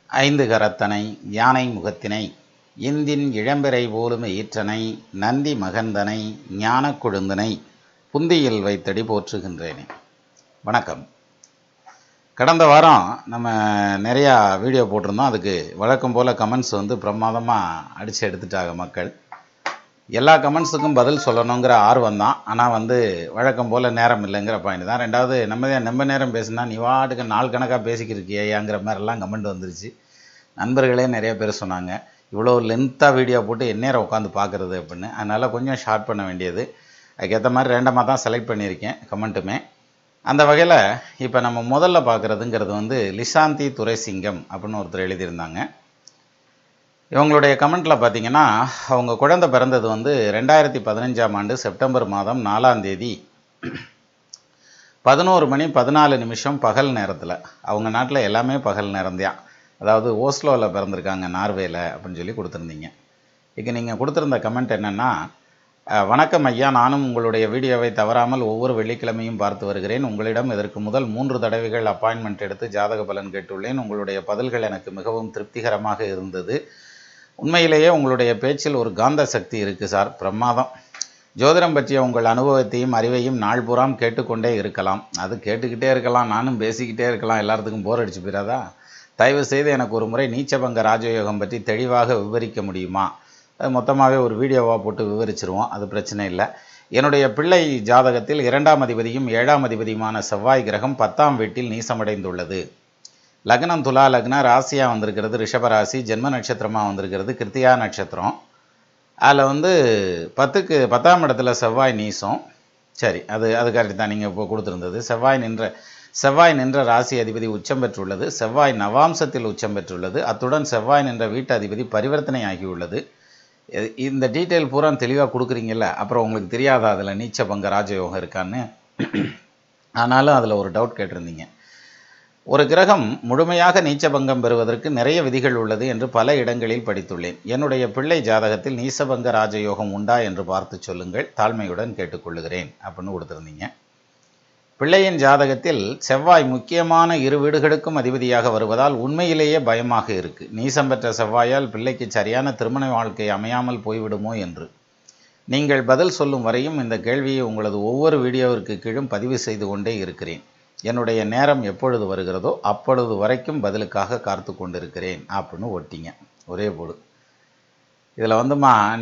ஐந்து கரத்தனை யானை முகத்தினை இந்தின் இளம்பிறை போலும் ஈற்றனை நந்தி மகந்தனை ஞானக் கொழுந்தனை புந்தியில் வைத்தடி போற்றுகின்றேனே. வணக்கம். கடந்த வாரம் நம்ம நிறையா வீடியோ போட்டிருந்தோம். அதுக்கு வழக்கம் போல் கமெண்ட்ஸ் பிரமாதமாக அடித்து எடுத்துட்டாங்க மக்கள். எல்லா கமெண்ட்ஸுக்கும் பதில் சொல்லணுங்கிற ஆர்வம் தான். ஆனால் வழக்கம் போல் நேரம் இல்லைங்கிற பாயிண்ட் தான். ரெண்டாவது நம்ம நேரம் பேசுனா நீ வாட்டுக்கு நாள் கணக்காக பேசிக்கிருக்கியாங்கிற மாதிரிலாம் கமெண்ட் வந்துருச்சு. நண்பர்களே நிறைய பேர் சொன்னாங்க, இவ்வளோ லென்த்தாக வீடியோ போட்டு எந்நேரம் உட்காந்து பார்க்குறது அப்படின்னு. அதனால் கொஞ்சம் ஷார்ட் பண்ண வேண்டியது. அதுக்கேற்ற மாதிரி ரேண்டமாக தான் செலக்ட் பண்ணியிருக்கேன் கமெண்ட்டுமே. அந்த வகையில் இப்போ நம்ம முதல்ல பார்க்குறதுங்கிறது லிசாந்தி துரைசிங்கம் அப்படின்னு ஒருத்தர் எழுதியிருந்தாங்க. இவங்களுடைய கமெண்ட்டில் பார்த்தீங்கன்னா, அவங்க குழந்தை பிறந்தது 2015ஆம் ஆண்டு செப்டம்பர் மாதம் 4ஆம் தேதி 11:14 பகல் நேரத்தில். அவங்க நாட்டில் எல்லாமே பகல் நேரம்தான். அதாவது ஓஸ்லோவில் பிறந்திருக்காங்க, நார்வேல அப்படின்னு சொல்லி கொடுத்துருந்தீங்க. இங்கே நீங்கள் கொடுத்துருந்த கமெண்ட் என்னென்னா, வணக்கம் ஐயா, நானும் உங்களுடைய வீடியோவை தவறாமல் ஒவ்வொரு வெள்ளிக்கிழமையும் பார்த்து வருகிறேன். உங்களிடம் இதற்கு முதல் 3 தடவைகள் அப்பாயின்மெண்ட் எடுத்து ஜாதக பலன் கேட்டுள்ளேன். உங்களுடைய பதில்கள் எனக்கு மிகவும் திருப்திகரமாக இருந்தது. உண்மையிலேயே உங்களுடைய பேச்சில் ஒரு காந்த சக்தி இருக்குது சார், பிரமாதம். ஜோதிடம் பற்றிய உங்கள் அனுபவத்தையும் அறிவையும் நாள்புறாம் கேட்டுக்கொண்டே இருக்கலாம். அது கேட்டுக்கிட்டே இருக்கலாம், நானும் பேசிக்கிட்டே இருக்கலாம், எல்லாத்துக்கும் போர் அடிச்சு போயிடாதா? தயவு செய்து எனக்கு ஒரு முறை நீச்சபங்க ராஜயோகம் பற்றி தெளிவாக விவரிக்க முடியுமா? அது மொத்தமாகவே ஒரு வீடியோவாக போட்டு விவரிச்சிருவோம், அது பிரச்சனை இல்லை. என்னுடைய பிள்ளை ஜாதகத்தில் 2ஆம் அதிபதியும் 7ஆம் அதிபதியுமான செவ்வாய் கிரகம் 10ஆம் வீட்டில் நீசமடைந்துள்ளது. லக்னம் துலா லக்னா, ராசியாக வந்திருக்கிறது ரிஷபராசி, ஜென்ம நட்சத்திரமாக வந்திருக்கிறது கிருத்திகா நட்சத்திரம். அதில் 10ஆம் இடத்துல செவ்வாய் நீசம். சரி, அது கரெக்ட் தான். நீங்கள் இப்போ கொடுத்துருந்தது செவ்வாய் நின்ற ராசி அதிபதி உச்சம் பெற்றுள்ளது. செவ்வாய் நவாம்சத்தில் உச்சம் பெற்றுள்ளது. அத்துடன் செவ்வாய் நின்ற வீட்டு அதிபதி பரிவர்த்தனை ஆகியுள்ளது. இந்த டீட்டெயில் பூரா தெளிவாக கொடுக்குறீங்கல்ல, அப்புறம் உங்களுக்கு தெரியாதா அதில் நீச்சபங்க ராஜயோகம் இருக்கான்னு? ஆனாலும் அதில் ஒரு டவுட் கேட்டிருந்தீங்க. ஒரு கிரகம் முழுமையாக நீச்சபங்கம் பெறுவதற்கு நிறைய விதிகள் உள்ளது என்று பல இடங்களில் படித்துள்ளேன். என்னுடைய பிள்ளை ஜாதகத்தில் நீசபங்க ராஜயோகம் உண்டா என்று பார்த்து சொல்லுங்கள், தாழ்மையுடன் கேட்டுக்கொள்ளுகிறேன் அப்படின்னு கொடுத்துருந்தீங்க. பிள்ளையின் ஜாதகத்தில் செவ்வாய் முக்கியமான 2 வீடுகளுக்கும் அதிபதியாக வருவதால் உண்மையிலேயே பயமாக இருக்கு. நீசம் பெற்ற செவ்வாயால் பிள்ளைக்கு சரியான திருமண வாழ்க்கை அமையாமல் போய்விடுமோ என்று. நீங்கள் பதில் சொல்லும் வரையும் இந்த கேள்வியை உங்களது ஒவ்வொரு வீடியோவிற்கு கீழும் பதிவு செய்து கொண்டே இருக்கிறேன். என்னுடைய நேரம் எப்பொழுது வருகிறதோ அப்பொழுது வரைக்கும் பதிலுக்காக காத்து கொண்டிருக்கிறேன் அப்படின்னு ஒட்டிங்க ஒரே போடு. இதில்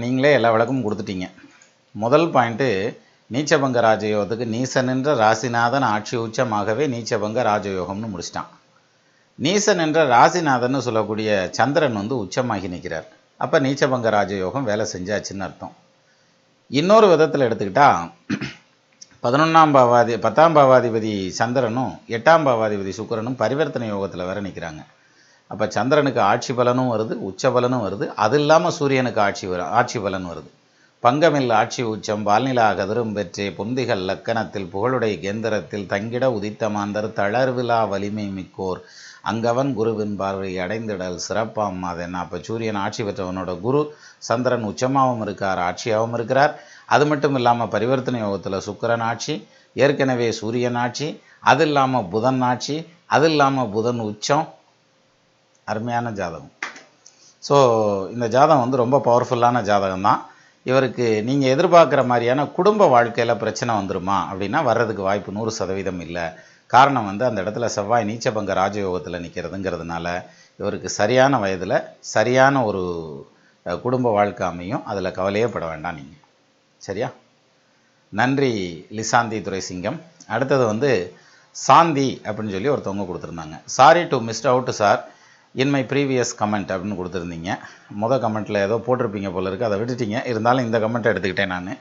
நீங்களே எல்லா விளக்கமும் கொடுத்துட்டீங்க. முதல் பாயிண்ட்டு, நீச்சபங்க ராஜயோகத்துக்கு நீசன் என்ற ராசிநாதன் ஆட்சி உச்சமாகவே நீச்சபங்க ராஜயோகம்னு முடிச்சிட்டான். நீசன் என்ற ராசிநாதன் சொல்லக்கூடிய சந்திரன் உச்சமாகி நிற்கிறார். அப்போ நீச்சபங்க ராஜயோகம் வேலை செஞ்சாச்சுன்னு அர்த்தம். இன்னொரு விதத்தில் எடுத்துக்கிட்டா, 10ஆம் பாவாதிபதி சந்திரனும் 8ஆம் பாவாதிபதி சுக்கிரனும் பரிவர்த்தனை யோகத்தில் வேற நிற்கிறாங்க. அப்போ சந்திரனுக்கு ஆட்சி பலனும் வருது, உச்ச பலனும் வருது. அது இல்லாமல் சூரியனுக்கு ஆட்சி பலன் வருது. பங்கமில் ஆட்சி உச்சம் பால்நிலா கதிரும் பெற்றே பொந்திகள் லக்கணத்தில் புகழுடைய கேந்திரத்தில் தங்கிட உதித்த மாந்தர் தளர்விழா வலிமை மிக்கோர் அங்கவன் குருவின் பார்வை அடைந்திடல் சிறப்பாம் அதென்ன. அப்போ சூரியன் ஆட்சி பெற்றவனோட குரு சந்திரன் உச்சமாகவும் இருக்கார், ஆட்சியாகவும் இருக்கிறார். அது மட்டும் இல்லாமல் பரிவர்த்தனை யோகத்தில் சுக்கிரன் ஆட்சி, ஏற்கனவே சூரியன் ஆட்சி, அது இல்லாமல் புதன் ஆட்சி, அது இல்லாமல் புதன் உச்சம். அருமையான ஜாதகம். ஸோ இந்த ஜாதகம் ரொம்ப பவர்ஃபுல்லான ஜாதகம் தான். இவருக்கு நீங்கள் எதிர்பார்க்குற மாதிரியான குடும்ப வாழ்க்கையில் பிரச்சனை வந்துருமா அப்படின்னா வர்றதுக்கு வாய்ப்பு 100% இல்லை. காரணம் அந்த இடத்துல செவ்வாய் நீச்சபங்க ராஜயோகத்தில் நிற்கிறதுங்கிறதுனால இவருக்கு சரியான வயதில் சரியான ஒரு குடும்ப வாழ்க்கை அமையும். அதில் கவலையே பட வேண்டாம் நீங்கள். சரியா? நன்றி லிசாந்தி துரைசிங்கம். அடுத்தது சாந்தி அப்படின்னு சொல்லி ஒருத்தவங்க கொடுத்துருந்தாங்க. Sorry to mist out sir in my previous comment அப்படின்னு கொடுத்துருந்தீங்க. கமெண்ட்டில் ஏதோ போட்டிருப்பீங்க போல இருக்குது, அதை விட்டுட்டீங்க. இருந்தாலும் இந்த கமெண்ட்டை எடுத்துக்கிட்டேன் நான்.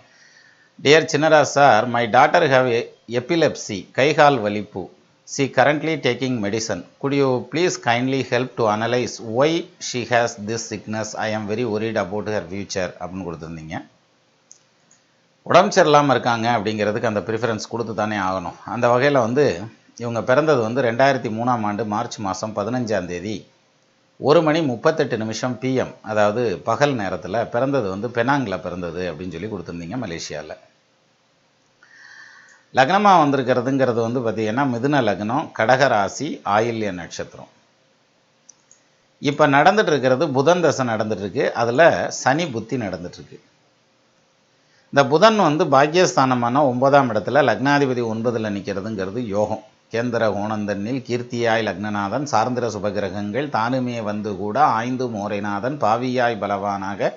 Dear Chinnaraj sir, my daughter have epilepsy, கைகால் வலிப்பு. She currently taking medicine. Could you please kindly help to analyse why she has this sickness. I am very worried about her future அப்படின்னு கொடுத்துருந்தீங்க. உடம்பு சரியில்லாமல் இருக்காங்க அப்படிங்கிறதுக்கு அந்த ப்ரிஃபரன்ஸ் கொடுத்து தானே ஆகணும். அந்த வகையில் இவங்க பிறந்தது 2003ஆம் ஆண்டு மார்ச் மாதம் 15ஆம் தேதி 1:38 PM, அதாவது பகல் நேரத்தில் பிறந்தது. பெனாங்கில் பிறந்தது அப்படின்னு சொல்லி கொடுத்துருந்தீங்க, மலேசியாவில். லக்னமாக வந்திருக்கிறதுங்கிறது பார்த்திங்கன்னா மிதுன லக்னம், கடகராசி, ஆயில்ய நட்சத்திரம். இப்போ நடந்துட்டு இருக்கிறது புதன் தசை நடந்துட்டு இருக்கு. அதில் சனி புத்தி நடந்துட்டு இருக்கு. இந்த புதன் வந்து பாக்கியஸ்தானமான 9ஆம் இடத்துல லக்னாதிபதி 9ல் நிற்கிறதுங்கிறது யோகம். கேந்திர கோணந்தன்னில் கீர்த்தியாய் லக்னநாதன் சார்ந்திர சுபகிரகங்கள் தானுமே வந்து கூட ஆய்ந்து மோரைநாதன் பாவியாய் பலவானாக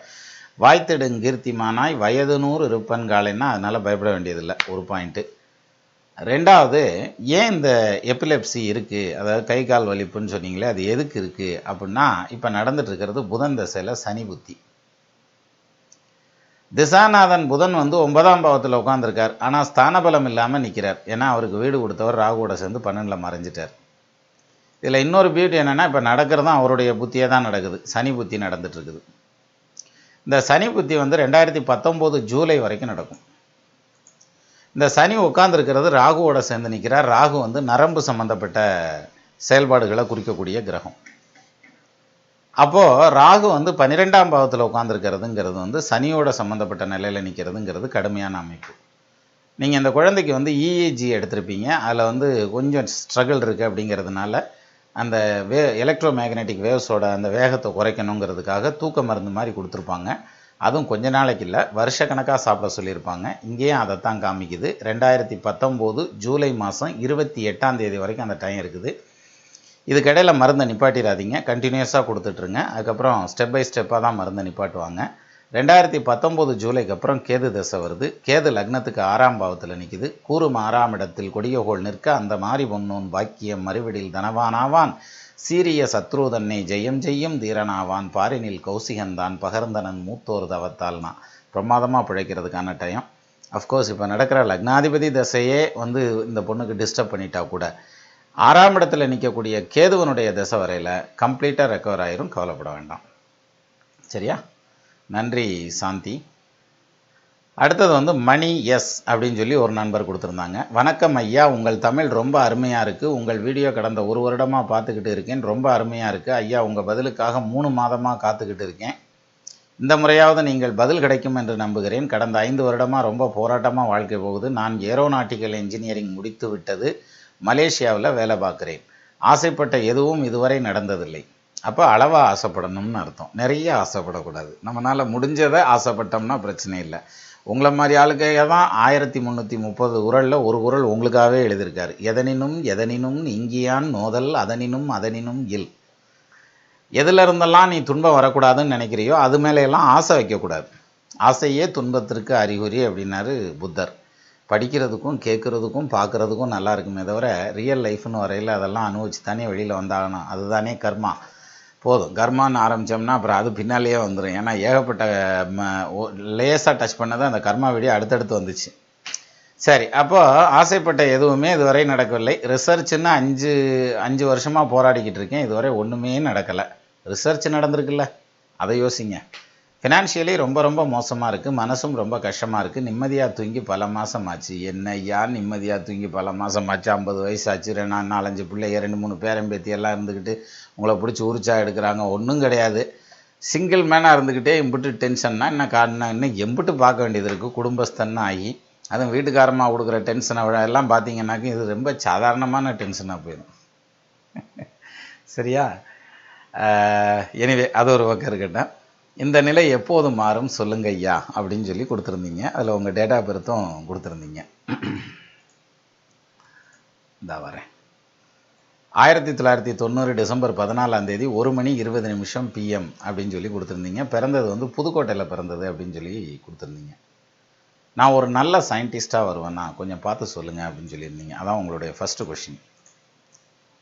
வாய்த்திடுங்கீர்த்திமானாய் வயது 100 இருப்பன்காலைன்னா அதனால் பயப்பட வேண்டியதில்லை. ஒரு பாயிண்ட்டு. ரெண்டாவது, ஏன் இந்த எபிலெப்சி இருக்குது, அதாவது கை கால் வலிப்புன்னு சொன்னீங்களே, அது எதுக்கு இருக்குது அப்படின்னா, இப்போ நடந்துட்டு இருக்கிறது புதன் தசையில் சனி புத்தி. திசாநாதன் புதன் வந்து 9ஆம் பாவத்தில் உட்காந்துருக்கார். ஆனால் ஸ்தான பலம் இல்லாமல் நிற்கிறார். ஏன்னா அவருக்கு வீடு கொடுத்தவர் ராகுவோட சேர்ந்து 12ல் மறைஞ்சிட்டார். இதில் இன்னொரு பியூட்டி என்னென்னா, இப்போ நடக்கிறதும் அவருடைய புத்தியே தான் நடக்குது. சனி புத்தி நடந்துட்டு இருக்குது. இந்த சனி புத்தி வந்து 2019 ஜூலை வரைக்கும் நடக்கும். இந்த சனி உட்காந்துருக்கிறது ராகுவோட சேர்ந்து நிற்கிறார். ராகு வந்து நரம்பு சம்பந்தப்பட்ட செயல்பாடுகளை குறிக்கக்கூடிய கிரகம். அப்போது ராகு வந்து 12ஆம் பாவத்தில் உட்காந்துருக்கிறதுங்கிறது வந்து சனியோட சம்மந்தப்பட்ட நிலையில் நிற்கிறதுங்கிறது கடுமையான அமைப்பு. நீங்கள் இந்த குழந்தைக்கு வந்து இஏஜி எடுத்திருப்பீங்க. அதில் வந்து கொஞ்சம் ஸ்ட்ரகிள் இருக்குது. அப்படிங்கிறதுனால அந்த எலக்ட்ரோ மேக்னெட்டிக் வேவ்ஸோட அந்த வேகத்தை குறைக்கணுங்கிறதுக்காக தூக்க மருந்து மாதிரி கொடுத்துருப்பாங்க. அதுவும் கொஞ்ச நாளைக்கு இல்லை, வருஷக்கணக்காக சாப்பிட சொல்லியிருப்பாங்க. இங்கேயும் அதைத்தான் காமிக்குது. 2019 ஜூலை மாதம் 28ஆம் தேதி வரைக்கும் அந்த டைம் இருக்குது. இதுக்கிடையில் மருந்தை நிப்பாட்டிடாதீங்க, கண்டினியூஸாக கொடுத்துட்ருங்க. அதுக்கப்புறம் ஸ்டெப் பை ஸ்டெப்பாக தான் மருந்தை நிப்பாட்டுவாங்க. 2019 ஜூலைக்கு அப்புறம் கேது தசை வருது. கேது லக்னத்துக்கு 6ஆம் பாவத்தில் நிற்குது. கூறும் 6ஆம் இடத்தில் கொடியகோள் நிற்க அந்த மாறி பொன்னோன் பாக்கியம் மறுவிடில் தனவானாவான் சீரிய சத்ருதன்னை ஜெயம் ஜெய்யும் தீரனாவான் பாரினில் கௌசிகன்தான் பகர்ந்தனன் மூத்தோர் தவத்தால்னா பிரமாதமாக பிழைக்கிறதுக்கான டைம். அஃப்கோர்ஸ் இப்போ நடக்கிற லக்னாதிபதி தசையே வந்து இந்த பொண்ணுக்கு டிஸ்டர்ப் பண்ணிட்டா கூட 6ஆம் இடத்துல நிற்கக்கூடிய கேதுவனுடைய தசை வரையில் கம்ப்ளீட்டாக ரெக்கவர் ஆயிரும். கவலைப்பட வேண்டாம். சரியா? நன்றி சாந்தி. அடுத்தது வந்து மணி எஸ் அப்படின்னு சொல்லி ஒரு நண்பர் கொடுத்துருந்தாங்க. வணக்கம் ஐயா, உங்கள் தமிழ் ரொம்ப அருமையாக இருக்குது. உங்கள் வீடியோ கடந்த 1 வருடமாக பார்த்துக்கிட்டு இருக்கேன். ரொம்ப அருமையாக இருக்குது ஐயா. உங்கள் பதிலுக்காக 3 மாதமாக காத்துக்கிட்டு இருக்கேன். இந்த முறையாவது நீங்கள் பதில் கிடைக்கும் என்று நம்புகிறேன். கடந்த 5 வருடமாக ரொம்ப போராட்டமாக வாழ்க்கை போகுது. நான் ஏரோநாட்டிக்கல் இன்ஜினியரிங் முடித்து விட்டது. மலேசியாவில் வேலை பார்க்குறேன். ஆசைப்பட்ட எதுவும் இதுவரை நடந்ததில்லை. அப்போ அளவாக ஆசைப்படணும்னு அர்த்தம். நிறைய ஆசைப்படக்கூடாது. நம்மளால் முடிஞ்சதை ஆசைப்பட்டோம்னா பிரச்சனை இல்லை. உங்களை மாதிரி ஆளுக்கையாக தான் 1330 குறளில் ஒரு குறள் உங்களுக்காகவே எழுதியிருக்காரு. எதனினும் எதனினும் இங்கியான் நோதல் அதனினும் அதனினும் இல். எதில் இருந்தெல்லாம் நீ துன்பம் வரக்கூடாதுன்னு நினைக்கிறியோ அது மேலையெல்லாம் ஆசை வைக்கக்கூடாது. ஆசையே துன்பத்திற்கு அறிகுறி அப்படின்னாரு புத்தர். படிக்கிறதுக்கும் கேட்குறதுக்கும் பார்க்குறதுக்கும் நல்லா இருக்குமே தவிர ரியல் லைஃப்னு வரையில் அதெல்லாம் அனுபவிச்சு தானே வெளியில் வந்தாகணும். அதுதானே கர்மா. போதும், கர்மான்னு ஆரம்பித்தோம்னா அப்புறம் அது பின்னாலேயே வந்துடும். ஏன்னா ஏகப்பட்ட லேசாக டச் பண்ணது அந்த கர்மா வீடியோ அடுத்தடுத்து வந்துச்சு. சரி, அப்போது ஆசைப்பட்ட எதுவுமே இதுவரை நடக்கவில்லை. ரிசர்ச்சுன்னு 5 வருஷமாக போராடிக்கிட்டு இருக்கேன். இதுவரை ஒன்றுமே நடக்கலை. ரிசர்ச் நடந்திருக்குல்ல, அதை யோசிங்க. ஃபினான்ஷியலி ரொம்ப ரொம்ப மோசமாக இருக்குது. மனசும் ரொம்ப கஷ்டமாக இருக்குது. நிம்மதியாக தூங்கி பல மாதம் ஆச்சு. என்ன யார் நிம்மதியாக தூங்கி பல மாதம் ஆச்சு? 50 வயசு ஆச்சு. 4-5 பிள்ளைங்க 2-3 பேரம்பேத்தி எல்லாம் இருந்துக்கிட்டு உங்களை பிடிச்சி உரிச்சா எடுக்கிறாங்க. ஒன்றும் கிடையாது. சிங்கிள் மேனாக இருந்துக்கிட்டே எம்பிட்டு டென்ஷன்னா என்ன காரணம்? இன்னும் எம்பிட்டு பார்க்க வேண்டியது இருக்குது. குடும்பஸ்தன்னு ஆகி அதுவும் வீட்டுக்காரமாக கொடுக்குற டென்ஷனை விட எல்லாம் பார்த்தீங்கன்னாக்கா இது ரொம்ப சாதாரணமான டென்ஷனாக போயிடும். சரியா? எனிவே அது ஒரு பக்கம் இருக்கட்டும். இந்த நிலை எப்போது மாறும் சொல்லுங்க ஐயா அப்படின்னு சொல்லி கொடுத்துருந்தீங்க. அதில் உங்கள் டேட் ஆஃப் பர்த்தும் கொடுத்துருந்தீங்க. இந்த வரேன். 1990 டிசம்பர் 14ஆம் தேதி 1:20 PM அப்படின்னு சொல்லி கொடுத்துருந்தீங்க. பிறந்தது வந்து புதுக்கோட்டையில் பிறந்தது அப்படின்னு சொல்லி கொடுத்துருந்தீங்க. நான் ஒரு நல்ல சயின்டிஸ்ட்டாக வருவேன்னா கொஞ்சம் பார்த்து சொல்லுங்கள் அப்படின்னு சொல்லியிருந்தீங்க. அதான் உங்களுடைய ஃபஸ்ட்டு கொஷின்.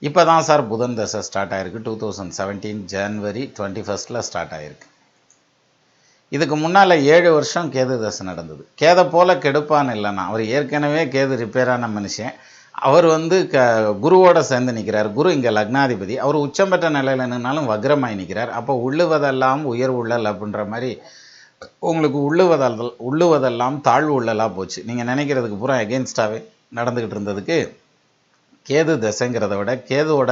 இப்போ தான் சார் புதன் தசை ஸ்டார்ட் ஆகிருக்கு. 2017 ஜனவரி 21 ஸ்டார்ட் ஆகிருக்கு. இதுக்கு முன்னால் 7 வருஷம் கேது தசை நடந்தது. கேதை போல் கெடுப்பான்னு இல்லைன்னா, அவர் ஏற்கனவே கேது ரிப்பேரான மனுஷன். அவர் வந்து குருவோட சேர்ந்து நிற்கிறார். குரு இங்கே லக்னாதிபதி. அவர் உச்சம் பெற்ற நிலையில் நின்னாலும் வக்ரமாய் நிற்கிறார். அப்போ உள்ளுவதெல்லாம் உயர்வு உள்ளல் அப்படின்ற மாதிரி உங்களுக்கு உள்ளுவதெல்லாம் தாழ்வு உள்ளலாக போச்சு. நீங்கள் நினைக்கிறதுக்கு பூரா எகெயின்ஸ்டாகவே நடந்துக்கிட்டு இருந்ததுக்கு கேது தசைங்கிறத விட கேதுவோட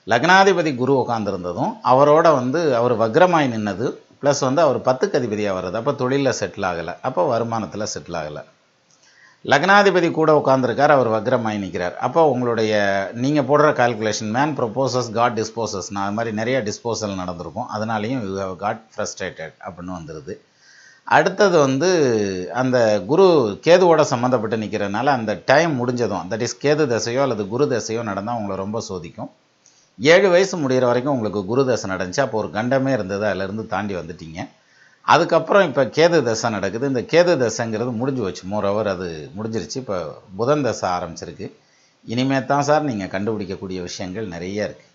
லக்னாதிபதி குரு உட்காந்துருந்ததும் அவரோட வந்து அவர் வக்ரமாய் நின்னது ப்ளஸ் வந்து அவர் 10க்கு அதிபதியாக வர்றது. அப்போ தொழிலில் செட்டில் ஆகலை. அப்போ வருமானத்தில் செட்டில் ஆகலை. லக்னாதிபதி கூட உட்காந்துருக்கார், அவர் வக்ரமாய் நிற்கிறார். அப்போ உங்களுடைய நீங்கள் போடுற calculation man proposes God disposes, நான் அது மாதிரி நிறைய டிஸ்போசல் நடந்திருக்கும், அதனாலையும் யூ ஹவ் காட் ஃப்ரஸ்ட்ரேட்டட் அப்படின்னு வந்துடுது. அடுத்தது வந்து அந்த குரு கேதுவோட சம்மந்தப்பட்டு நிற்கிறதுனால அந்த டைம் முடிஞ்சதும், தட் இஸ் கேது தசையோ அல்லது குரு தசையோ நடந்தால் உங்களை ரொம்ப சோதிக்கும். 7 வயசு முடிகிற வரைக்கும் உங்களுக்கு குரு தசை நடந்துச்சு, அப்போ ஒரு கண்டமே இருந்தது, அதிலேருந்து தாண்டி வந்துட்டீங்க. அதுக்கப்புறம் இப்போ கேது தசை நடக்குது. இந்த கேது தசைங்கிறது முடிஞ்சு வச்சு, மோரோவர் அது முடிஞ்சிருச்சு. இப்போ புதன் தசை ஆரம்பிச்சிருக்கு. இனிமே தான் சார் நீங்கள் கண்டுபிடிக்கக்கூடிய விஷயங்கள் நிறைய இருக்குது.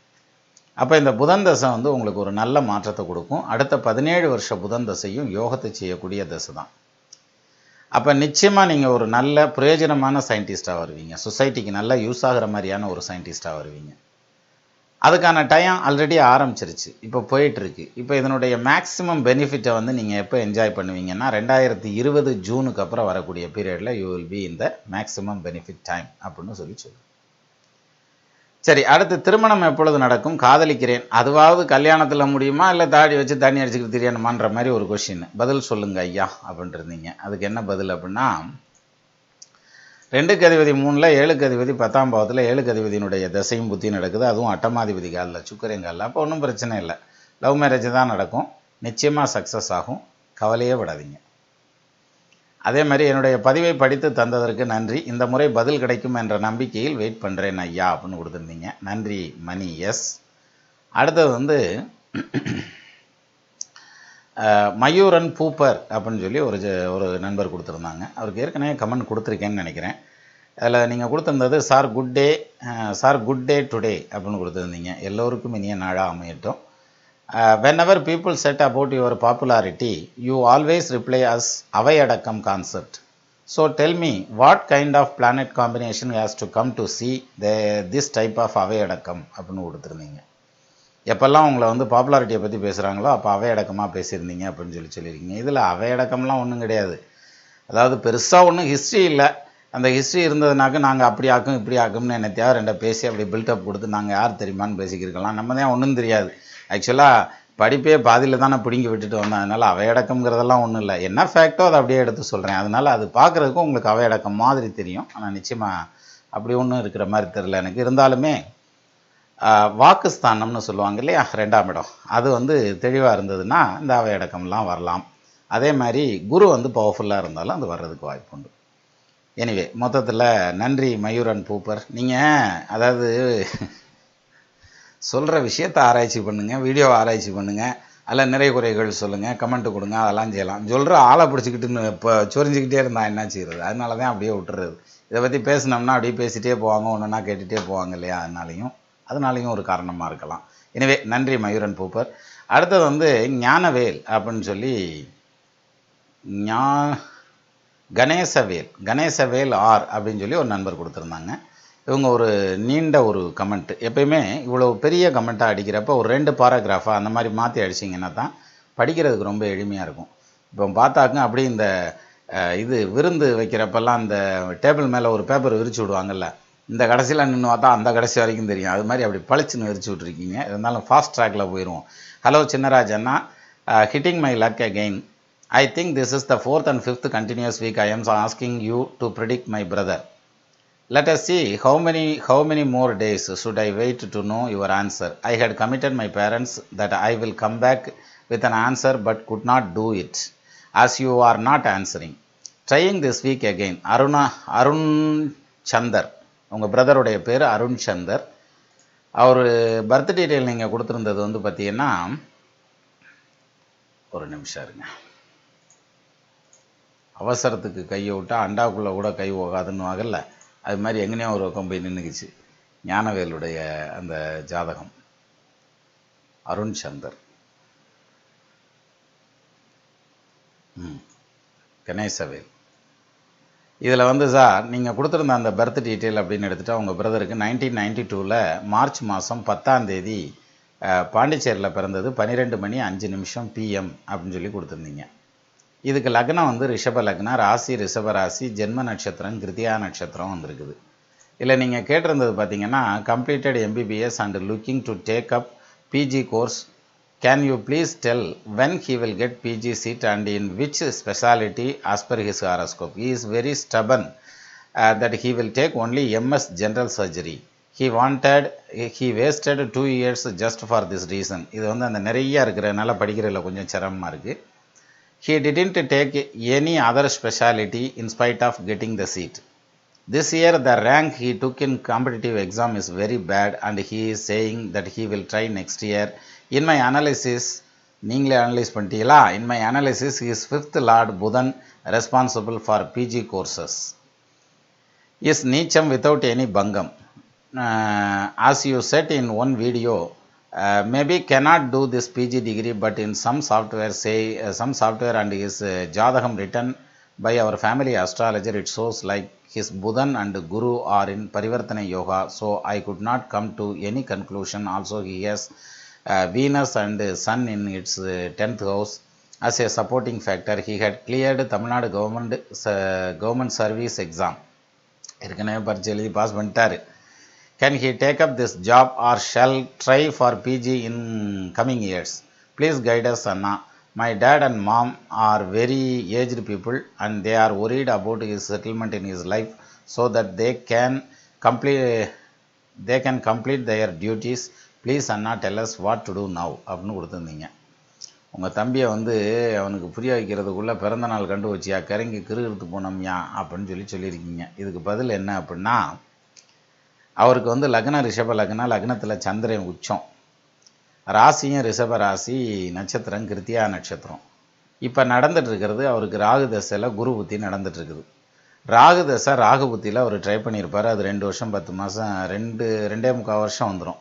அப்போ இந்த புதன் தசை வந்து உங்களுக்கு ஒரு நல்ல மாற்றத்தை கொடுக்கும். அடுத்த 17 வருஷ புதன் தசையும் யோகத்தை செய்யக்கூடிய தசை தான். அப்போ நிச்சயமாக நீங்கள் ஒரு நல்ல பிரயோஜனமான சயின்டிஸ்டாக வருவீங்க, சொசைட்டிக்கு நல்லா யூஸ் ஆகிற மாதிரியான ஒரு சயின்டிஸ்டாக வருவீங்க. அதுக்கான டைம் ஆல்ரெடி ஆரம்பிச்சிருச்சு, இப்போ போயிட்டுருக்கு. இப்போ இதனுடைய மேக்ஸிமம் பெனிஃபிட்டை வந்து நீங்கள் எப்போ என்ஜாய் பண்ணுவீங்கன்னா 2020 ஜூனுக்கு அப்புறம் வரக்கூடிய பீரியடில் யூ வில் பி இந்த மேக்ஸிமம் பெனிஃபிட் டைம் அப்படின்னு சொல்லுங்கள். சரி, அடுத்து திருமணம் எப்பொழுது நடக்கும்? காதலிக்கிறேன், அதுவாவது கல்யாணத்தில் முடியுமா இல்லை தாடி வச்சு தண்ணி அடிச்சுக்கிட்டு தெரியணுமான்ற மாதிரி ஒரு கொஷின். பதில் சொல்லுங்க ஐயா அப்படின்ட்டு இருந்தீங்க. அதுக்கு என்ன பதில் அப்படின்னா, 2க்கு அதிபதி 3ல், 7க்கு அதிபதி 10ஆம் பாவத்தில், 7க்கு அதிபதியினுடைய தசையும் புத்தியும் நடக்குது, அதுவும் அட்டமாதிபதி காலில், சுக்கரங்காலில். அப்போ ஒன்றும் பிரச்சனை இல்லை, லவ் மேரேஜ் தான் நடக்கும், நிச்சயமாக சக்ஸஸ் ஆகும், கவலையே விடாதீங்க. அதே மாதிரி என்னுடைய பதிவை படித்து தந்ததற்கு நன்றி, இந்த முறை பதில் கிடைக்கும் என்ற நம்பிக்கையில் வெயிட் பண்ணுறேன் ஐயா அப்படின்னு கொடுத்துருந்தீங்க. நன்றி மணி. எஸ். அடுத்தது வந்து மயூரன் பூப்பர் அப்படின்னு சொல்லி ஒரு நண்பர் கொடுத்துருந்தாங்க. அவருக்கு ஏற்கனவே கமெண்ட் கொடுத்துருக்கேன்னு நினைக்கிறேன். அதில் நீங்கள் கொடுத்துருந்தது sir good day, sir good day today அப்படின்னு கொடுத்துருந்தீங்க. எல்லோருக்கும் இனிய நாளாக அமையட்டும். whenever people set about your popularity, you always reply as avayadakam concept. So tell me, what kind of planet combination has to come to see this type of avayadakam அப்படின்னு கொடுத்துருந்தீங்க. எப்பெல்லாம் உங்களை வந்து பாப்புலாரிட்டியை பற்றி பேசுகிறாங்களோ அப்போ அவையடக்கமாக பேசியிருந்தீங்க அப்படின்னு சொல்லியிருக்கீங்க. இதில் அவையடக்கம்லாம் ஒன்றும் கிடையாது. அதாவது பெருசாக ஒன்றும் ஹிஸ்ட்ரி இல்லை. அந்த ஹிஸ்ட்ரி இருந்ததுனாக்க நாங்கள் அப்படி ஆக்கும் இப்படி ஆக்கும்னு என்ன தேவை ரெண்டை பேசி அப்படி பில்டப் கொடுத்து நாங்கள் யார் தெரியுமான்னு பேசிக்கிருக்கலாம். நம்ம தான் ஒன்றும் தெரியாது. ஆக்சுவலாக படிப்பே பாதியில் தானே பிடுங்கி விட்டுட்டு வந்தேன். அதனால் அவையடக்கம்ங்கிறதெல்லாம் ஒன்றும் இல்லை, என்ன ஃபேக்டோ அதை அப்படியே எடுத்து சொல்கிறேன். அதனால் அது பார்க்குறதுக்கும் உங்களுக்கு அவையடக்கம் மாதிரி தெரியும், ஆனால் நிச்சயமாக அப்படி ஒன்றும் இருக்கிற மாதிரி தெரில எனக்கு. இருந்தாலுமே வாக்குஸ்தானம்னு சொல்லுவாங்க இல்லையா, 2ஆம் இடம், அது வந்து தெளிவாக இருந்ததுன்னா இந்த அவையடக்கம்லாம் வரலாம். அதே மாதிரி குரு வந்து பவர்ஃபுல்லாக இருந்தாலும் அது வர்றதுக்கு வாய்ப்பு உண்டு. எனிவே மொத்தத்தில் நன்றி மயூரன் பூப்பர். நீங்கள் அதாவது சொல்கிற விஷயத்தை ஆராய்ச்சி பண்ணுங்கள், வீடியோவை ஆராய்ச்சி பண்ணுங்கள், அதில் நிறைய குறைகள் சொல்லுங்கள், கமெண்ட்டு கொடுங்க, அதெல்லாம் செய்யலாம். சொல்கிற ஆளை பிடிச்சிக்கிட்டுன்னு இப்போ சொரிஞ்சிக்கிட்டே இருந்தால் என்ன செய்கிறது? அதனால தான் அப்படியே விட்டுறது. இதை பற்றி பேசினோம்னா அப்படியே பேசிகிட்டே போவாங்க, ஒன்றுனா கேட்டுகிட்டே போவாங்க இல்லையா, அதனாலையும் ஒரு காரணமாக இருக்கலாம். எனவே நன்றி மயூரன் பூப்பர். அடுத்தது வந்து ஞானவேல் அப்படின்னு சொல்லி கணேசவேல் ஆர் அப்படின்னு சொல்லி ஒரு நண்பர் கொடுத்துருந்தாங்க. இவங்க ஒரு நீண்ட ஒரு கமெண்ட். எப்பயுமே இவ்வளோ பெரிய கமெண்ட்டாக அடிக்கிறப்ப ஒரு 2 பாராகிராஃபாக அந்த மாதிரி மாற்றி அடிச்சிங்கன்னா தான் படிக்கிறதுக்கு ரொம்ப எளிமையாக இருக்கும். இப்போ பார்த்தாக்க அப்படி இந்த இது விருந்து வைக்கிறப்பெல்லாம் அந்த டேபிள் மேலே ஒரு பேப்பர் விரிச்சு விடுவாங்கல்ல, இந்த கடைசியில் நின்று பார்த்தா அந்த கடைசி வரைக்கும் தெரியும், அது மாதிரி அப்படி பளிச்சுன்னு விரிச்சு விட்ருக்கீங்க. இருந்தாலும் ஃபாஸ்ட் ட்ராக்கில் போயிடுவோம். Hello Chinnaraj Anna, hitting my luck again. I think this is the 4th and 5th continuous week I am asking you to predict my brother. Let us see how many more days should I wait to know your answer. I had committed my parents that I will come back with an answer but could not do it as you are not answering. Trying this week again. Arun Chandar, உங்கள் பிரதருடைய பேர் அருண் சந்தர். அவர் birth detail நீங்கள் கொடுத்துருந்தது வந்து பார்த்தீங்கன்னா, ஒரு நிமிஷம் இருங்க, அவசரத்துக்கு கையை விட்டால் அண்டாக்குள்ளே கூட கை போகாதுன்னு வாங்கல்ல, அது மாதிரி எங்கேனையும் ஒரு பக்கம் போய் நின்றுக்குச்சு ஞானவேலுடைய அந்த ஜாதகம். அருண் சந்தர், கணேசவேல். இதில் வந்து சார் நீங்கள் கொடுத்துருந்த அந்த பர்த் டீட்டெயில் அப்படின்னு எடுத்துகிட்டா உங்கள் பிரதருக்கு 1992 மார்ச் மாதம் 10ஆம் தேதி பாண்டிச்சேரியில் பிறந்தது, 12:05 PM அப்படின்னு சொல்லி கொடுத்துருந்தீங்க. இதுக்கு லக்னம் வந்து ரிஷப லக்னம், ராசி ரிஷப ராசி, ஜென்ம நட்சத்திரம் கிருத்தியா நட்சத்திரம் வந்திருக்குது. இல்லை நீங்கள் கேட்டிருந்தது பார்த்தீங்கன்னா, completed MBBS and looking to take up PG course. Can you please tell when he will get PG seat and in which specialty as per his horoscope? He is very stubborn that he will take only MS general surgery. He wasted 2 years just for this reason. இது வந்து அந்த நிறைய இருக்கிறனால படிக்கிறதுல கொஞ்சம் சிரமமாக இருக்குது. He didn't take any other specialty in spite of getting the seat. This year the rank he took in competitive exam is very bad and he is saying that he will try next year. In my analysis, நீங்களே analyse பண்ணிட்டீங்களா? In my analysis, he is 5th Lord Buddhan responsible for PG courses. Is Neecham without any Bangam. As you said in one video, maybe cannot do this PG degree, but in some software and his Jadagam written by our family astrologer, it shows like his Buddhan and Guru are in Parivartana Yoga, so I could not come to any conclusion. Also he has Venus and Sun in its 10th house as a supporting factor. He had cleared Tamil Nadu government service exam. ஏற்கனவே பரீட்சை எழுதி pass பண்ணிட்டாரு. Can he take up this job or shall try for PG in coming years? Please guide us, Anna. My dad and mom are very aged people and they are worried about his settlement in his life so that they can complete their duties. Please, Anna, tell us what to do now. அப்படின்னு கொடுத்துருந்தீங்க. உங்கள் தம்பியை வந்து அவனுக்கு புரிய வைக்கிறதுக்குள்ளே பிறந்த நாள் கண்டு வச்சியா கரங்கி கிருகிருத்து போனோம்யா அப்படின்னு சொல்லியிருக்கீங்க. இதுக்கு பதில் என்ன அப்படின்னா, அவருக்கு வந்து லக்ன ரிஷப லக்னத்தில் சந்திரன் உச்சம், ராசியும் ரிஷப ராசி, நட்சத்திரம் கிருத்தியா நட்சத்திரம். இப்போ நடந்துகிட்ருக்கிறது அவருக்கு ராகு தசையில் குரு புத்தி நடந்துகிட்ருக்குது. ராகு தசை ராகு புத்தியில் அவர் ட்ரை பண்ணியிருப்பார். அது 2 வருஷம் 10 மாதம் 2.25 வருஷம் வந்துடும்.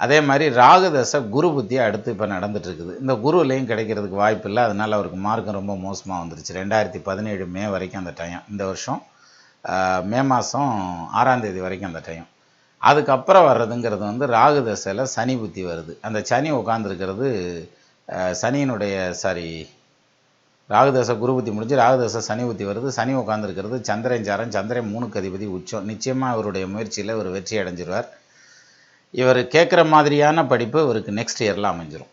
அதே மாதிரி ராகு தசை குரு புத்தி அடுத்து இப்போ நடந்துகிட்ருக்குது. இந்த குருவிலையும் கிடைக்கிறதுக்கு வாய்ப்பு இல்லை. அதனால் அவருக்கு மார்க்கம் ரொம்ப மோசமாக வந்துருச்சு. 2017 மே வரைக்கும் அந்த டைம், இந்த வருஷம் மே மாதம் 6ஆம் தேதி வரைக்கும் அந்த டைம். அதுக்கப்புறம் வர்றதுங்கிறது வந்து ராகு தசையில் சனி புத்தி வருது. அந்த சனி உட்காந்துருக்கிறது ராகு தசை குரு புத்தி முடிஞ்சு ராகு தசை சனி புத்தி வருது. சனி உட்காந்துருக்கிறது சந்திரன் 3க்கு அதிபதி உச்சம். நிச்சயமாக இவருடைய முயற்சியில் ஒரு வெற்றி அடைஞ்சிருவார். இவர் கேட்குற மாதிரியான படிப்பு இவருக்கு நெக்ஸ்ட் இயரில் அமைஞ்சிரும்.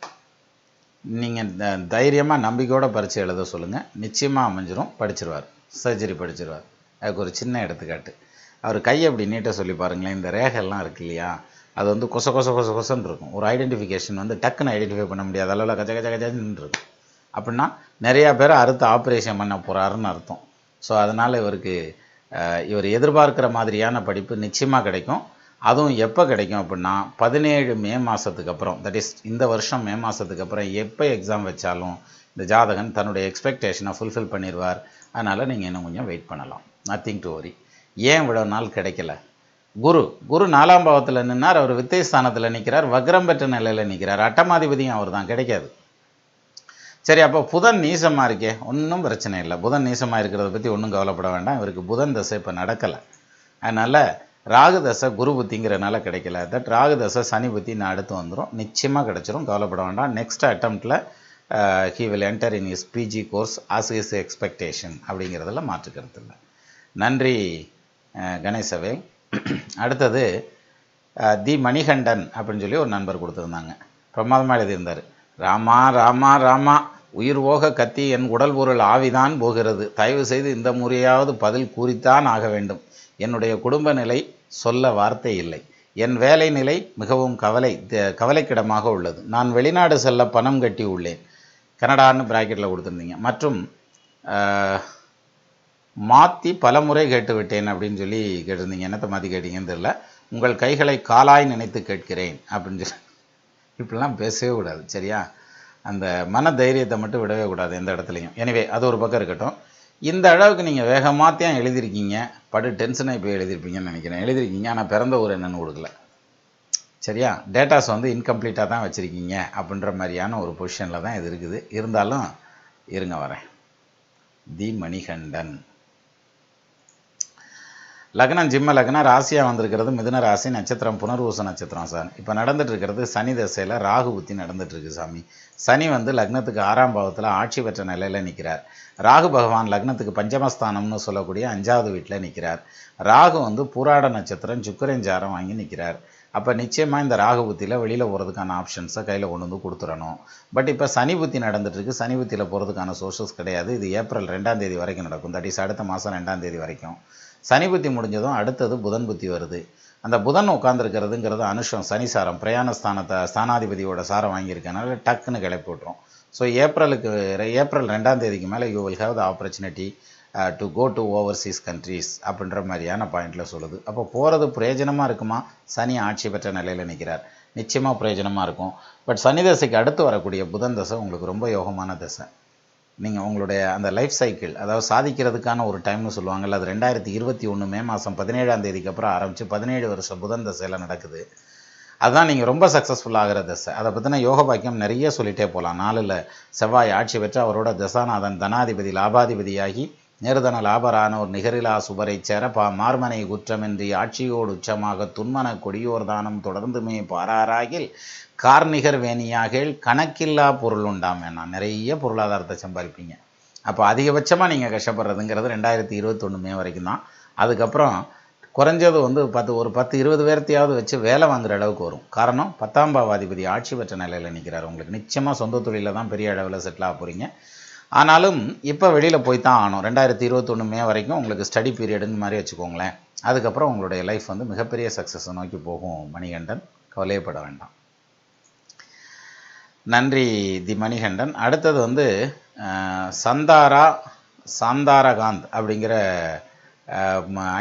நீங்கள் தைரியமாக நம்பிக்கையோட பரீட்சை எழுத சொல்லுங்கள், நிச்சயமாக அமைஞ்சிரும். படிச்சிருவார், சர்ஜரி படிச்சிருவார். அதுக்கு ஒரு சின்ன எடுத்துக்காட்டு, அவர் கையை அப்படி நீட்டாக சொல்லி பாருங்களேன். இந்த ரேகெல்லாம் இருக்கு இல்லையா, அது வந்து கொசன்னு இருக்கும். ஒரு ஐடென்டிஃபிகேஷன் வந்து டக்குன்னு ஐடென்டிஃபை பண்ண முடியாத அளவில் கஜன்னு இருக்கும். அப்படின்னா நிறையா பேரை அறுத்து ஆப்ரேஷன் பண்ண போகிறாருன்னு அர்த்தம். ஸோ அதனால் இவர் எதிர்பார்க்குற மாதிரியான படிப்பு நிச்சயமாக கிடைக்கும். அதுவும் எப்போ கிடைக்கும் அப்படின்னா 17 மே மாதத்துக்கு அப்புறம், தட் இஸ் இந்த வருஷம் மே மாதத்துக்கு அப்புறம் எப்போ எக்ஸாம் வச்சாலும் இந்த ஜாதகன் தன்னுடைய எக்ஸ்பெக்டேஷனை ஃபுல்ஃபில் பண்ணிடுவார். அதனால் நீங்கள் இன்னும் கொஞ்சம் வெயிட் பண்ணலாம். Nothing to worry. ஏன் இவ்வளோ நாள் கிடைக்கல? குரு 4ஆம் பாவத்தில் நின்னார், அவர் வித்தை ஸ்தானத்தில் நிற்கிறார், வக்ரம் பெற்ற நிலையில் நிற்கிறார், அட்டமாதிபதியும் அவர் தான், கிடைக்காது. சரி, அப்போ புதன் நீசமாக இருக்கே, ஒன்றும் பிரச்சனை இல்லை. புதன் நீசமாக இருக்கிறத பற்றி ஒன்றும் கவலைப்பட வேண்டாம். இவருக்கு புதன் தசை இப்போ நடக்கலை. அதனால் ராகு தசை குரு புத்திங்கிறனால கிடைக்கல. தட் ராகு தசை சனி புத்தி நான் அடுத்து வந்துடும், நிச்சயமாக கிடச்சிரும், கவலைப்பட வேண்டாம். நெக்ஸ்ட் அட்டம்ப்டில் he will enter in is PG course as is expectation அப்படிங்கிறதுல மாற்றுக்கிறது இல்லை. நன்றி கணேசவே. அடுத்தது தி மணிகண்டன் அப்படின்னு சொல்லி ஒரு நண்பர் கொடுத்துருந்தாங்க. பிரமாதமாக எழுதியிருந்தார். ராமா ராமா ராமா, உயிர் போக கத்தி என் உடல் பொருள் ஆவிதான் போகிறது. தயவு செய்து இந்த முறையாவது பதில் கூறித்தான் ஆக வேண்டும். என்னுடைய குடும்ப நிலை சொல்ல வார்த்தை இல்லை. என் வேலை நிலை மிகவும் கவலைக்கிடமாக உள்ளது. நான் வெளிநாடு செல்ல பணம் கட்டி உள்ளேன். கனடான்னு பிராக்கெட்டில் கொடுத்துருந்தீங்க. மற்றும் மாற்றி பலமுறை கேட்டுவிட்டேன் அப்படின்னு சொல்லி கேட்டிருந்தீங்க. என்னத்தை மாற்றி கேட்டீங்கன்னு தெரியல. உங்கள் கைகளை காலாய் நினைத்து கேட்கிறேன் அப்படின்னு சொல்லி இப்படிலாம் பேசவே கூடாது, சரியா? அந்த மன தைரியத்தை மட்டும் விடவே கூடாது எந்த இடத்துலையும். எனவே அது ஒரு பக்கம் இருக்கட்டும். இந்த அளவுக்கு நீங்கள் வேகமாகத்தான் எழுதியிருக்கீங்க, டென்ஷனாக இப்போ எழுதியிருப்பீங்கன்னு நினைக்கிறேன். எழுதியிருக்கீங்க, ஆனால் பிறந்த ஊர் என்னன்னு கொடுக்கல, சரியா? டேட்டாஸ் வந்து இன்கம்ப்ளீட்டாக தான் வச்சுருக்கீங்க அப்படின்ற மாதிரியான ஒரு பொசிஷனில் தான் இது இருக்குது. இருந்தாலும் இருங்க வரேன். தி மணிகண்டன் லக்னம் ஜிம்ம லக்னம், ராசியாக வந்திருக்கிறது மிதுன ராசி, நட்சத்திரம் புனர்வூச நட்சத்திரம். சார் இப்போ நடந்துட்டு இருக்கிறது சனி தசையில் ராகு புத்தி நடந்துட்டுருக்கு சாமி. சனி வந்து லக்னத்துக்கு 6ஆம் பாவத்தில் ஆட்சி பெற்ற நிலையில் நிற்கிறார். ராகு பகவான் லக்னத்துக்கு பஞ்சமஸ்தானம்னு சொல்லக்கூடிய 5வது வீட்டில் நிற்கிறார். ராகு வந்து பூராட நட்சத்திரம் சுக்கிரஞ்சாரம் வாங்கி நிற்கிறார். அப்போ நிச்சயமாக இந்த ராகு புத்தியில் வெளியில் போகிறதுக்கான ஆப்ஷன்ஸை கையில் கொண்டு வந்து கொடுத்துடணும். பட் இப்போ சனி புத்தி நடந்துட்டுருக்கு. சனி புத்தியில் போகிறதுக்கான சோர்ஸஸ் கிடையாது. இது ஏப்ரல் 2ஆம் தேதி வரைக்கும் நடக்கும். தட் இஸ் அடுத்த மாதம் 2ஆம் தேதி வரைக்கும். சனி புத்தி முடிஞ்சதும் அடுத்தது புதன் புத்தி வருது. அந்த புதன் உட்காந்துருக்கிறதுங்கிறது அனுஷம் சனி சாரம், பிரயாண ஸ்தானாதிபதியோட சாரம் வாங்கியிருக்கனால டக்குன்னு கிளப்பி விட்ரும். ஸோ ஏப்ரல் 2ஆம் தேதிக்கு மேலே you will have the opportunity to go to overseas countries அப்படின்ற மாதிரியான பாயிண்டில் சொல்லுது. அப்போ போகிறது பிரயோஜனமாக இருக்குமா? சனி ஆட்சி பெற்ற நிலையில் நிற்கிறார், நிச்சயமாக பிரயோஜனமாக இருக்கும். பட் சனி தசைக்கு அடுத்து வரக்கூடிய புதன் தசை உங்களுக்கு ரொம்ப யோகமான தசை. நீங்கள் உங்களுடைய அந்த லைஃப் சைக்கிள், அதாவது சாதிக்கிறதுக்கான ஒரு டைம்னு சொல்லுவாங்கள்ல, அது 2021 மே மாதம் 17ஆம் தேதிக்கு அப்புறம் ஆரம்பித்து 17 வருஷம் புதன் தசையில் நடக்குது. அதுதான் நீங்கள் ரொம்ப சக்ஸஸ்ஃபுல் ஆகிற தசை. அதை பற்றின யோக பாக்கியம் நிறைய சொல்லிகிட்டே போகலாம். 4ல் செவ்வாய் ஆட்சி பெற்று அவரோட தசாநாதன் தனாதிபதி லாபாதிபதியாகி நேருதன லாபரான ஒரு நிகரிலா சுபரை சேர மார்மனை குற்றமின்றி ஆட்சியோடு உச்சமாக துன்மன கொடியோர் தானம் தொடர்ந்துமே பாராராகில் கார்நிகர் வேணியாகில் கணக்கில்லா பொருள் உண்டாம். வேணாம், நிறைய பொருளாதாரத்தை சம்பாதிப்பீங்க. அப்போ அதிகபட்சமாக நீங்கள் கஷ்டப்படுறதுங்கிறது 2021 மே வரைக்கும் தான். அதுக்கப்புறம் குறைஞ்சது வந்து ஒரு 10-20 பேர்த்தையாவது வச்சு வேலை வாங்குற அளவுக்கு வரும். காரணம் 10ஆம் பாவாதிபதி ஆட்சி பெற்ற நிலையில் நிற்கிறார். உங்களுக்கு நிச்சயமாக சொந்த தொழிலில் தான் பெரிய அளவில் செட்டில் ஆக போகிறீங்க. ஆனாலும் இப்போ வெளியில் போய் தான் ஆகணும். 2021 மே வரைக்கும் உங்களுக்கு ஸ்டடி பீரியடுன்னு மாதிரி வச்சுக்கோங்களேன். அதுக்கப்புறம் உங்களுடைய லைஃப் வந்து மிகப்பெரிய சக்ஸஸை நோக்கி போகும். மணிகண்டன், கவலையப்பட வேண்டாம். நன்றி தி மணிகண்டன். அடுத்தது வந்து சாந்தாரகாந்த் அப்படிங்கிற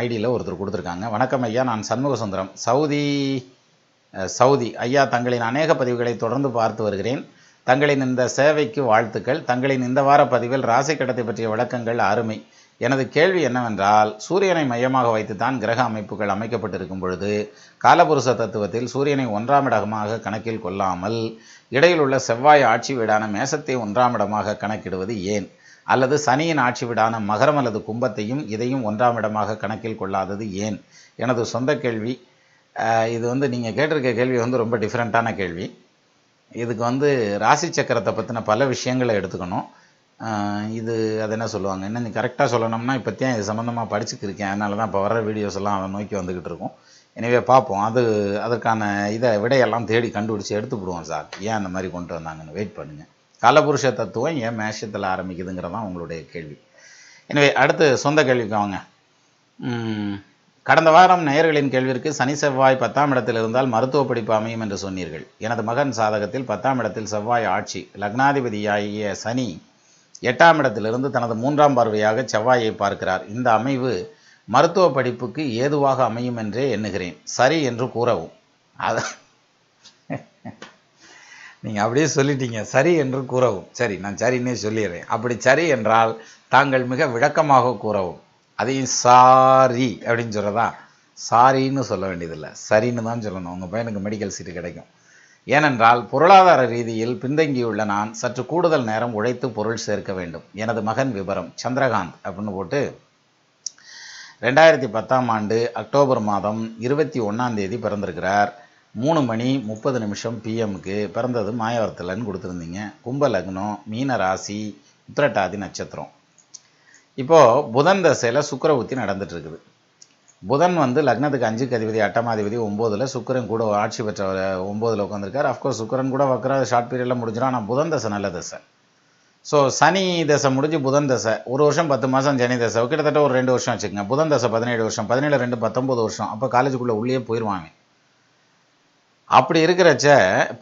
ஐடியில் ஒருத்தர் கொடுத்துருக்காங்க. வணக்கம் ஐயா, நான் சண்முக சுந்தரம், சவுதி ஐயா. தங்களின் அநேக பதிவுகளை தொடர்ந்து பார்த்து வருகிறேன். தங்களின் இந்த சேவைக்கு வாழ்த்துக்கள். தங்களின் இந்த வார பதிவில் ராசி கடத்தை பற்றிய விளக்கங்கள் அருமை. எனது கேள்வி என்னவென்றால், சூரியனை மையமாக வைத்துத்தான் கிரக அமைப்புகள் அமைக்கப்பட்டிருக்கும் பொழுது காலபுருஷ தத்துவத்தில் சூரியனை 1ஆம் இடமாக கணக்கில் கொள்ளாமல் இடையில் உள்ள செவ்வாய் ஆட்சி வீடான மேசத்தை 1ஆம் இடமாக கணக்கிடுவது ஏன்? அல்லது சனியின் ஆட்சி வீடான மகரம் அல்லது கும்பத்தையும் இதையும் 1ஆம் இடமாக கணக்கில் கொள்ளாதது ஏன்? எனது சொந்த கேள்வி. இது வந்து நீங்கள் கேட்டிருக்க கேள்வி வந்து ரொம்ப டிஃப்ரெண்ட்டான கேள்வி. இதுக்கு வந்து ராசி சக்கரத்தை பற்றின பல விஷயங்களை எடுத்துக்கணும். இது அது என்ன சொல்லுவாங்க, இன்னும் கரெக்டாக சொல்லணும்னா இப்போத்தையும் இது சம்மந்தமாக படிச்சுக்கிருக்கேன். அதனால தான் இப்போ வர்ற வீடியோஸ் எல்லாம் அதை நோக்கி வந்துக்கிட்டு இருக்கும். எனவே பார்ப்போம், அதற்கான விடையெல்லாம் தேடி கண்டுபிடிச்சி எடுத்துவிடுவோம் சார். ஏன் அந்த மாதிரி கொண்டு வந்தாங்கன்னு வெயிட் பண்ணுங்கள். காலபுருஷ தத்துவம் ஏன் மேஷத்தில் ஆரம்பிக்குதுங்கிறதான் உங்களுடைய கேள்வி. எனவே அடுத்து சொந்த கேள்விக்கு வாங்க. கடந்த வாரம் நேயர்களின் கேள்விற்கு சனி செவ்வாய் 10ஆம் இடத்தில் இருந்தால் மருத்துவ படிப்பு அமையும் என்று சொன்னீர்கள். எனது மகன் சாதகத்தில் 10ஆம் இடத்தில் செவ்வாய் ஆட்சி, லக்னாதிபதியாகிய சனி 8ஆம் இடத்திலிருந்து தனது 3ஆம் பார்வையாக செவ்வாயை பார்க்கிறார். இந்த அமைவு மருத்துவ படிப்புக்கு ஏதுவாக அமையும் என்றே எண்ணுகிறேன். சரி என்று கூறவும். நீங்கள் அப்படியே சொல்லிட்டீங்க, சரி என்று கூறவும். சரி, நான் சரின்னே சொல்லிடுறேன். அப்படி சரி என்றால் தாங்கள் மிக விளக்கமாக கூறவும். அதையும் சாரி அப்படின்னு சொல்கிறதா? சாரின்னு சொல்ல வேண்டியதில்லை, சரின்னு தான் சொல்லணும். உங்கள் பையனுக்கு மெடிக்கல் சீட்டு கிடைக்கும். ஏனென்றால் பொருளாதார ரீதியில் பின்தங்கியுள்ள நான் சற்று கூடுதல் நேரம் உழைத்து பொருள் சேர்க்க வேண்டும். எனது மகன் விபரம் சந்திரகாந்த் அப்படின்னு போட்டு 2010ஆம் ஆண்டு அக்டோபர் மாதம் 21ஆம் தேதி பிறந்திருக்கிறார். 3:30 PM பிறந்தது மாயவரத்தில்னு கொடுத்துருந்தீங்க. கும்ப லக்னம், மீன ராசி, உத்திரட்டாதி நட்சத்திரம். இப்போது புதன் தசையில் சுக்கிர புத்தி நடந்துகிட்ருக்குது. புதன் வந்து லக்னத்துக்கு 5க்கு அதிபதி, 8ஆம் அதிபதி 9ல், சுக்கிரன் கூட ஆட்சி பெற்ற 9ல் உட்காந்துருக்கார். அஃப்கோர்ஸ் சுக்கிரன் கூட வக்கர ஷார்ட் பீரியடில் முடிஞ்சிடும். ஆனால் புதன் தசை நல்ல தசை. ஸோ சனி தசை முடிஞ்சு புதன் தசை 1 வருஷம் 10 மாதம் சனி தசை, கிட்டத்தட்ட ஒரு 2 வருஷம் வச்சுக்கோங்க. புதன் தசை 17 வருஷம், 17 2 19 வருஷம். அப்போ காலேஜுக்குள்ளே உள்ளே போயிடுவாங்க. அப்படி இருக்கிறச்ச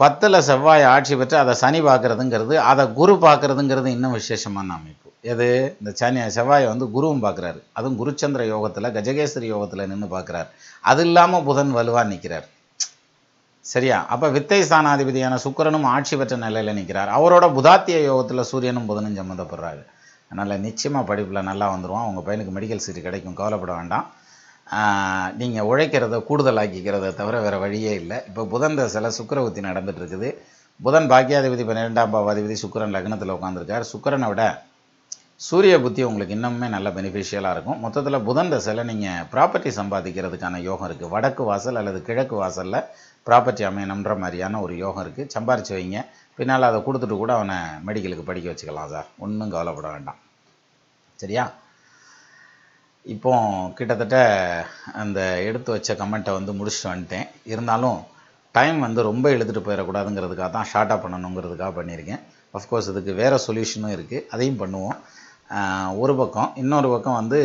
10ல் செவ்வாய் ஆட்சி பெற்று அதை சனி பார்க்குறதுங்கிறது, அதை குரு பார்க்குறதுங்கிறது இன்னும் விசேஷமான அமைப்பு. எது? இந்த செவ்வாயை வந்து குருவும் பார்க்குறாரு. அதுவும் குருச்சந்திர யோகத்தில், கஜகேசரி யோகத்தில் நின்று பார்க்குறார். அது இல்லாமல் புதன் வலுவாக நிற்கிறார். சரியா? அப்போ வித்தை ஸ்தானாதிபதியான சுக்கிரனும் ஆட்சி பெற்ற நிலையில் நிற்கிறார். அவரோட புதாத்திய யோகத்தில் சூரியனும் புதனும் சம்மந்தப்படுறாரு. அதனால் நிச்சயமாக படிப்பில் நல்லா வந்துடுவான். உங்கள் பையனுக்கு மெடிக்கல் சீட்டு கிடைக்கும், கவலைப்பட வேண்டாம். நீங்கள் உழைக்கிறத கூடுதலாக்கிக்கிறத தவிர வேறு வழியே இல்லை. இப்போ புதன் தசையில் சுக்கிரவத்தி நடந்துகிட்ருக்குது. புதன் பாக்கியாதிபதி 12ஆம் பாவாதிபதி சுக்கிரன் லக்னத்தில் உட்காந்துருக்கார். சுக்கிரனை விட சூரிய புத்தி உங்களுக்கு இன்னுமே நல்ல பெனிஃபிஷியலாக இருக்கும். மொத்தத்தில் புதன் தசையில் நீங்கள் ப்ராப்பர்ட்டி சம்பாதிக்கிறதுக்கான யோகம் இருக்குது. வடக்கு வாசல் அல்லது கிழக்கு வாசலில் ப்ராப்பர்ட்டி அமையணுன்ற மாதிரியான ஒரு யோகம் இருக்குது. சம்பாரித்து வைங்க. பின்னால் அதை கொடுத்துட்டு கூட அவனை மெடிக்கலுக்கு படிக்க வச்சுக்கலாம் சார். ஒன்றும் கவலைப்பட வேண்டாம். சரியா? இப்போ கிட்டத்தட்ட அந்த எடுத்து வச்ச கமெண்ட்டை வந்து முடிச்சுட்டு வந்துட்டேன். இருந்தாலும் டைம் வந்து ரொம்ப இழுத்துட்டு போயிடக்கூடாதுங்கிறதுக்காக தான் ஷார்ட்டாக பண்ணணுங்கிறதுக்காக பண்ணியிருக்கேன். அஃப்கோர்ஸ் இதுக்கு வேறு சொல்யூஷனும் இருக்குது, அதையும் பண்ணுவோம். ஒரு பக்கம். இன்னொரு பக்கம் வந்து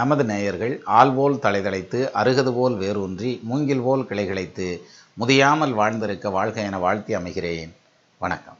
நமது நேயர்கள் ஆள்போல் தலைதளைத்து அருகது போல் வேரூன்றி மூங்கில் போல் கிளைகிளைத்து முதியாமல் வாழ்ந்திருக்க வாழ்க என வாழ்த்தி அமைகிறேன். வணக்கம்.